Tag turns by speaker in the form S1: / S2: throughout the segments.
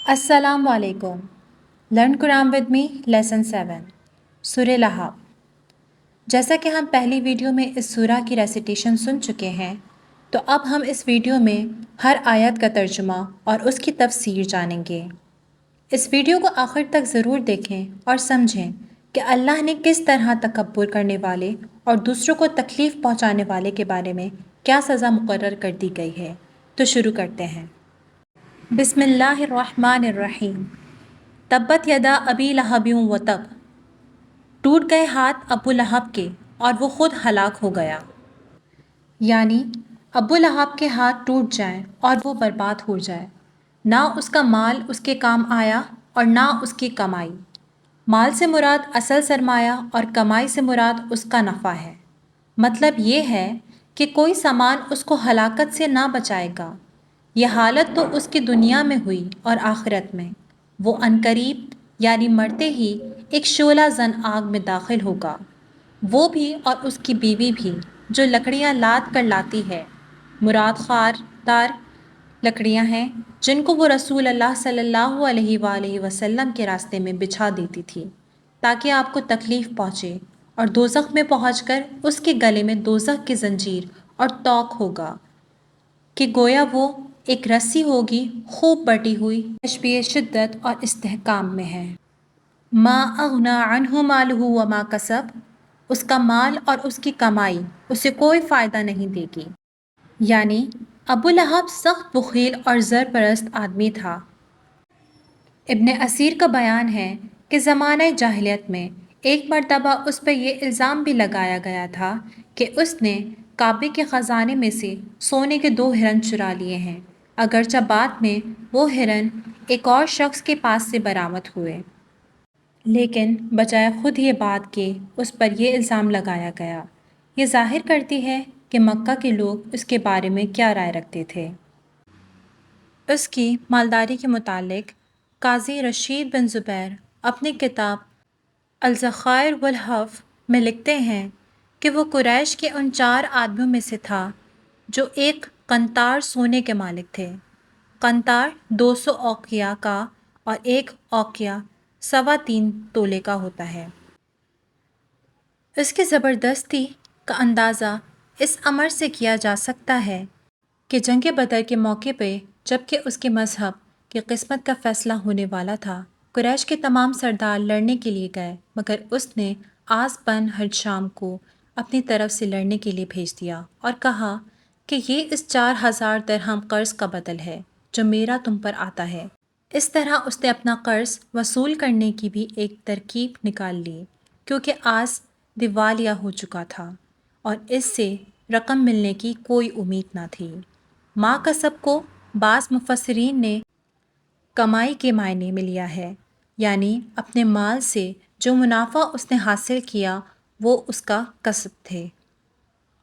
S1: السلام علیکم. Learn Quran with me lesson 7 سورہ لہب. جیسا کہ ہم پہلی ویڈیو میں اس سورہ کی ریسیٹیشن سن چکے ہیں، تو اب ہم اس ویڈیو میں ہر آیت کا ترجمہ اور اس کی تفسیر جانیں گے. اس ویڈیو کو آخر تک ضرور دیکھیں اور سمجھیں کہ اللہ نے کس طرح تکبر کرنے والے اور دوسروں کو تکلیف پہنچانے والے کے بارے میں کیا سزا مقرر کر دی گئی ہے. تو شروع کرتے ہیں. بسم اللہ الرحمن الرحیم. تبت یدا ابی لہب و تب. ٹوٹ گئے ہاتھ ابو لہب کے اور وہ خود ہلاک ہو گیا. یعنی ابو لہب کے ہاتھ ٹوٹ جائیں اور وہ برباد ہو جائے. نہ اس کا مال اس کے کام آیا اور نہ اس کی کمائی. مال سے مراد اصل سرمایہ اور کمائی سے مراد اس کا نفع ہے. مطلب یہ ہے کہ کوئی سامان اس کو ہلاکت سے نہ بچائے گا. یہ حالت تو اس کی دنیا میں ہوئی اور آخرت میں وہ عنقریب یعنی مرتے ہی ایک شعلہ زن آگ میں داخل ہوگا، وہ بھی اور اس کی بیوی بھی جو لکڑیاں لاد کر لاتی ہے. مراد خاردار لکڑیاں ہیں جن کو وہ رسول اللہ صلی اللہ علیہ وآلہ وسلم کے راستے میں بچھا دیتی تھی تاکہ آپ کو تکلیف پہنچے، اور دوزخ میں پہنچ کر اس کے گلے میں دوزخ کی زنجیر اور طوق ہوگا کہ گویا وہ ایک رسی ہوگی خوب بٹی ہوئی. تشبیہ شدت اور استحکام میں ہے. ما اغنی عنہ مالہ وما کسب. اس کا مال اور اس کی کمائی اسے کوئی فائدہ نہیں دے گی. یعنی ابو لہب سخت بخیل اور زر پرست آدمی تھا. ابن اسیر کا بیان ہے کہ زمانہ جاہلیت میں ایک مرتبہ اس پر یہ الزام بھی لگایا گیا تھا کہ اس نے کعبے کے خزانے میں سے سونے کے 2 ہرن چرا لیے ہیں، اگرچہ بعد میں وہ ہرن ایک اور شخص کے پاس سے برآمد ہوئے. لیکن بجائے خود یہ بات کہ اس پر یہ الزام لگایا گیا، یہ ظاہر کرتی ہے کہ مکہ کے لوگ اس کے بارے میں کیا رائے رکھتے تھے. اس کی مالداری کے متعلق قاضی رشید بن زبیر اپنی کتاب الذخائر والحف میں لکھتے ہیں کہ وہ قریش کے ان 4 آدمیوں میں سے تھا جو ایک قنطار سونے کے مالک تھے. قنطار 200 اوقیہ کا اور ایک اوقیہ 3.25 تولے کا ہوتا ہے. اس کی زبردستی کا اندازہ اس امر سے کیا جا سکتا ہے کہ جنگ بدر کے موقع پہ جبکہ اس کے مذہب کی قسمت کا فیصلہ ہونے والا تھا، قریش کے تمام سردار لڑنے کے لیے گئے، مگر اس نے آس بن ہرشام کو اپنی طرف سے لڑنے کے لیے بھیج دیا اور کہا کہ یہ اس 4000 درہم قرض کا بدل ہے جو میرا تم پر آتا ہے. اس طرح اس نے اپنا قرض وصول کرنے کی بھی ایک ترکیب نکال لی، کیونکہ آس دیوالیہ ہو چکا تھا اور اس سے رقم ملنے کی کوئی امید نہ تھی. ما کسب کو بعض مفسرین نے کمائی کے معنی میں لیا ہے، یعنی اپنے مال سے جو منافع اس نے حاصل کیا وہ اس کا کسب تھے،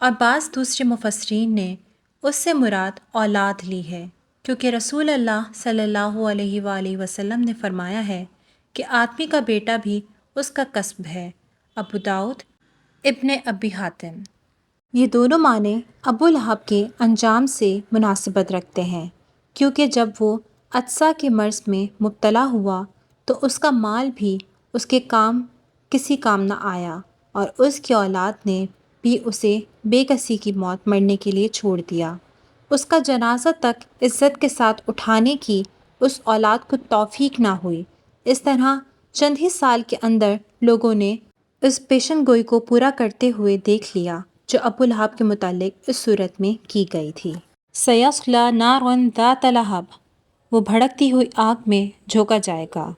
S1: اور بعض دوسرے مفسرین نے اس سے مراد اولاد لی ہے، کیونکہ رسول اللہ صلی اللہ علیہ وآلہ وسلم نے فرمایا ہے کہ آدمی کا بیٹا بھی اس کا کسب ہے. ابو داؤد، ابن ابی حاتم. یہ دونوں معنی ابو لہب کے انجام سے مناسبت رکھتے ہیں، کیونکہ جب وہ عطسہ کے مرض میں مبتلا ہوا تو اس کا مال بھی اس کے کسی کام نہ آیا، اور اس کی اولاد نے بھی اسے بے کسی کی موت مرنے کے لیے چھوڑ دیا. اس کا جنازہ تک عزت کے ساتھ اٹھانے کی اس اولاد کو توفیق نہ ہوئی. اس طرح چند ہی سال کے اندر لوگوں نے اس پیشن گوئی کو پورا کرتے ہوئے دیکھ لیا جو ابو لہب کے متعلق اس صورت میں کی گئی تھی. سیصلی نارا ذات لہب. وہ بھڑکتی ہوئی آگ میں جھونکا جائے گا.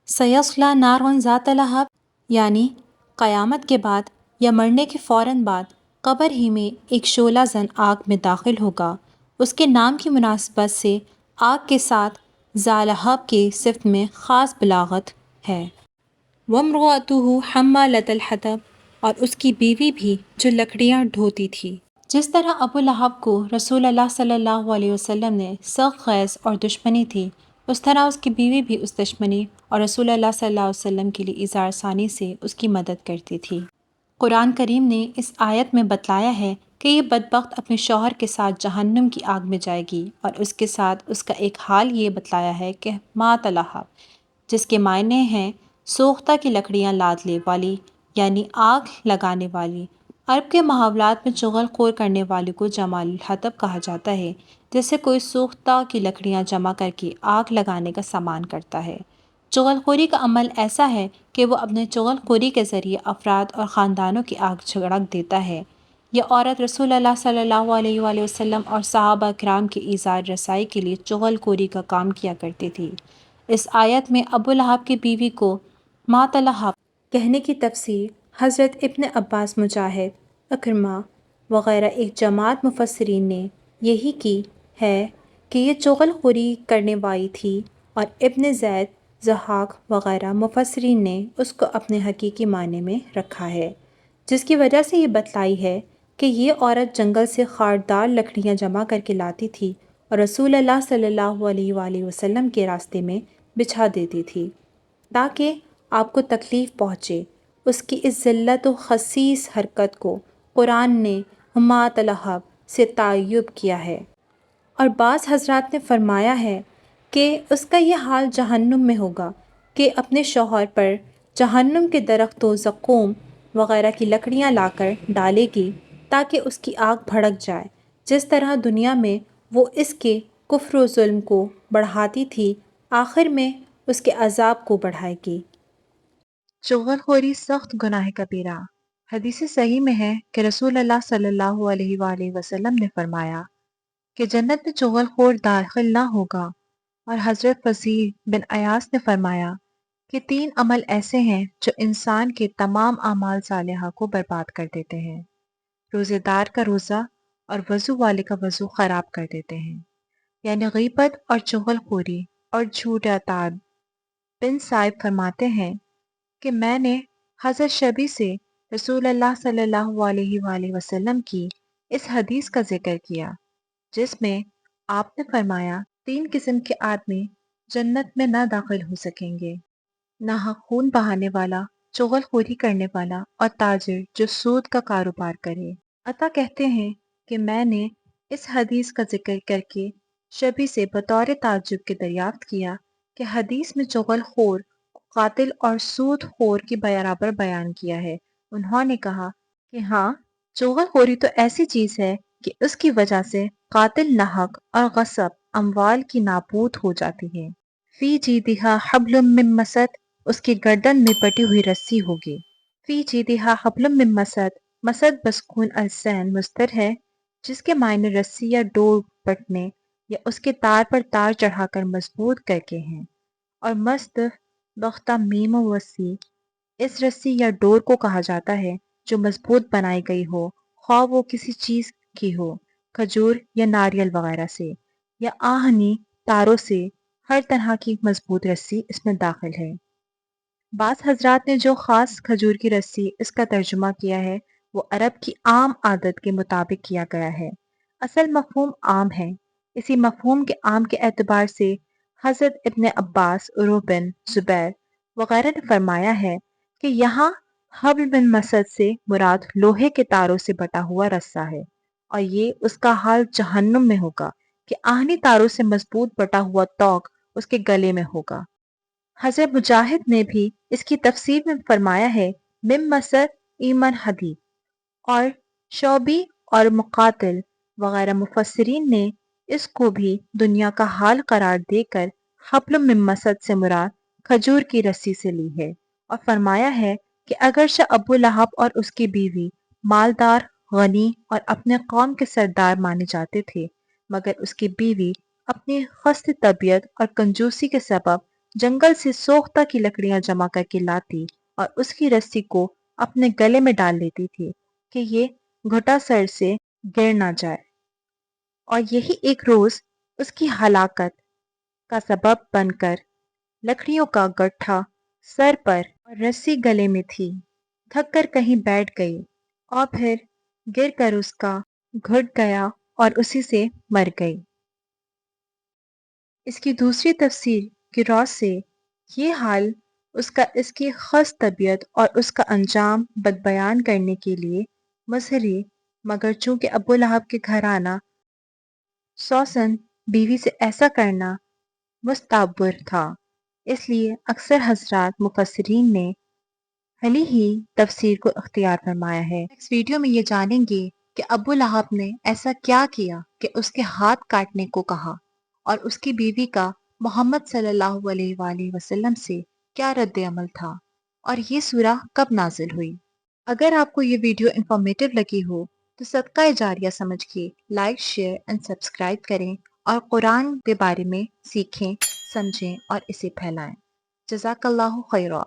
S1: سیصلی نارا ذات لہب یعنی قیامت کے بعد یا مرنے کے فوراً بعد قبر ہی میں ایک شعلہ زن آگ میں داخل ہوگا. اس کے نام کی مناسبت سے آگ کے ساتھ ذا لہب کی صفت میں خاص بلاغت ہے. وامرأتہ حمالۃ الحطب. اور اس کی بیوی بھی جو لکڑیاں ڈھوتی تھی. جس طرح ابو لہب کو رسول اللہ صلی اللہ علیہ وسلم نے سخت خیز اور دشمنی تھی، اس طرح اس کی بیوی بھی اس دشمنی اور رسول اللہ صلی اللہ علیہ وسلم کے لیے اظہار ثانی سے اس کی مدد کرتی تھی. قرآن کریم نے اس آیت میں بتلایا ہے کہ یہ بدبخت اپنے شوہر کے ساتھ جہنم کی آگ میں جائے گی، اور اس کے ساتھ اس کا ایک حال یہ بتلایا ہے کہ مات لہب، جس کے معنی ہیں سوختہ کی لکڑیاں لادنے والی، یعنی آگ لگانے والی۔ عرب کے محاورات میں چغل خور کرنے والے کو جمال الحطب کہا جاتا ہے، جیسے کوئی سوختہ کی لکڑیاں جمع کر کے آگ لگانے کا سامان کرتا ہے۔ چغل خوری کا عمل ایسا ہے کہ وہ اپنے چغل خوری کے ذریعے افراد اور خاندانوں کی آگ جھڑک دیتا ہے۔ یہ عورت رسول اللہ صلی اللہ علیہ وآلہ وسلم اور صحابہ کرام کی ایذار رسائی کے لیے چغل خوری کا کام کیا کرتی تھی۔ اس آیت میں ابو لہب کی بیوی کو مات لہب کہنے کی تفسیر حضرت ابن عباس، مجاہد، اکرمہ وغیرہ ایک جماعت مفسرین نے یہی کی ہے کہ یہ چغل خوری کرنے والی تھی، اور ابن زید، ضحاک وغیرہ مفسرین نے اس کو اپنے حقیقی معنی میں رکھا ہے، جس کی وجہ سے یہ بتلائی ہے کہ یہ عورت جنگل سے خاردار لکڑیاں جمع کر کے لاتی تھی اور رسول اللہ صلی اللہ علیہ وآلہ وسلم کے راستے میں بچھا دیتی تھی تاکہ آپ کو تکلیف پہنچے۔ اس کی اس ذلت و خسیس حرکت کو قرآن نے مات لہب سے تعیب کیا ہے، اور بعض حضرات نے فرمایا ہے کہ اس کا یہ حال جہنم میں ہوگا کہ اپنے شوہر پر جہنم کے درخت و زقوم وغیرہ کی لکڑیاں لا کر ڈالے گی تاکہ اس کی آگ بھڑک جائے، جس طرح دنیا میں وہ اس کے کفر و ظلم کو بڑھاتی تھی، آخر میں اس کے عذاب کو بڑھائے گی۔ چغل خوری سخت گناہ کبیرہ۔ حدیث صحیح میں ہے کہ رسول اللہ صلی اللہ علیہ وآلہ وسلم نے فرمایا کہ جنت میں چغل خور داخل نہ ہوگا، اور حضرت فضیل بن عیاض نے فرمایا کہ 3 عمل ایسے ہیں جو انسان کے تمام اعمال صالحہ کو برباد کر دیتے ہیں، روزے دار کا روزہ اور وضو والے کا وضو خراب کر دیتے ہیں، یعنی غیبت اور چغل خوری اور جھوٹ۔ عطا بن صائب فرماتے ہیں کہ میں نے حضرت شبی سے رسول اللہ صلی اللہ علیہ وآلہ وسلم کی اس حدیث کا ذکر کیا، جس میں آپ نے فرمایا 3 قسم کے آدمی جنت میں نہ داخل ہو سکیں گے: ناحق خون بہانے والا، چغل خوری کرنے والا، اور تاجر جو سود کا کاروبار کرے۔ عطا کہتے ہیں کہ میں نے اس حدیث کا ذکر کر کے شبی سے بطور تعجب کے دریافت کیا کہ حدیث میں چغل خور، قاتل اور سود خور کے برابر بیان کیا ہے۔ انہوں نے کہا کہ ہاں، چغل خوری تو ایسی چیز ہے کہ اس کی وجہ سے قاتل ناحق اور غصب اموال کی نابود ہو جاتی ہے۔ فی جیدہا حبل من مسد، اس کی گردن میں پٹی ہوئی رسی ہوگی۔ فی جیدہا حبل من مسد، مسد بسکون السین مصدر ہے، جس کے معنی رسی یا ڈور بٹنے یا اس کے تار پر تار چڑھا کر مضبوط کر کے ہیں، اور مست بختہ میم و وسیع اس رسی یا ڈور کو کہا جاتا ہے جو مضبوط بنائی گئی ہو، خواہ وہ کسی چیز کی ہو، کھجور یا ناریل وغیرہ سے، یا آہنی تاروں سے، ہر طرح کی مضبوط رسی اس میں داخل ہے۔ بعض حضرات نے جو خاص کھجور کی رسی اس کا ترجمہ کیا ہے، وہ عرب کی عام عادت کے مطابق کیا گیا ہے۔ اصل مفہوم عام ہے۔ اسی مفہوم کے عام کے اعتبار سے حضرت ابن عباس، عروہ بن زبیر وغیرہ نے فرمایا ہے کہ یہاں حبل بن مسد سے مراد لوہے کے تاروں سے بٹا ہوا رسہ ہے، اور یہ اس کا حال جہنم میں ہوگا کہ آہنی تاروں سے مضبوط بٹا ہوا توق اس کے گلے میں ہوگا۔ حضرت مجاہد نے بھی اس کی تفسیر میں فرمایا ہے من مسد ایمن حدید، اور شعبی اور مقاتل وغیرہ مفسرین نے اس کو بھی دنیا کا حال قرار دے کر حبل من مسد سے مراد کھجور کی رسی سے لی ہے، اور فرمایا ہے کہ اگرچہ ابو لہب اور اس کی بیوی مالدار، غنی اور اپنے قوم کے سردار مانے جاتے تھے، مگر اس کی بیوی اپنی خست طبیعت اور کنجوسی کے سبب جنگل سے سوختہ کی لکڑیاں جمع کر کے لاتی اور اس کی رسی کو اپنے گلے میں ڈال لیتی تھی کہ یہ گھٹا سر سے گر نہ جائے، اور یہی ایک روز اس کی ہلاکت کا سبب بن کر لکڑیوں کا گٹھا سر پر اور رسی گلے میں تھی، تھک کر کہیں بیٹھ گئی اور پھر گر کر اس کا گھٹ گیا اور اسی سے مر گئی۔ اس کی دوسری تفسیر کی رو سے یہ حال اس کی خاص طبیعت اور اس کا انجام بد بیان کرنے کے لیے مظہری مگر چونکہ ابو لہب کے گھر آنا سوسن بیوی سے ایسا کرنا مستعبر تھا، اس لیے اکثر حضرات مفسرین نے حلی ہی تفسیر کو اختیار فرمایا ہے۔ اس ویڈیو میں یہ جانیں گے کہ ابو لہب نے ایسا کیا کیا کہ اس کے ہاتھ کاٹنے کو کہا، اور اس کی بیوی کا محمد صلی اللہ علیہ وآلہ وسلم سے کیا رد عمل تھا، اور یہ سورہ کب نازل ہوئی۔ اگر آپ کو یہ ویڈیو انفارمیٹو لگی ہو تو صدقہ جاریہ سمجھ کے لائک، شیئر اینڈ سبسکرائب کریں اور قرآن کے بارے میں سیکھیں، سمجھیں اور اسے پھیلائیں۔ جزاک اللہ خیرہ۔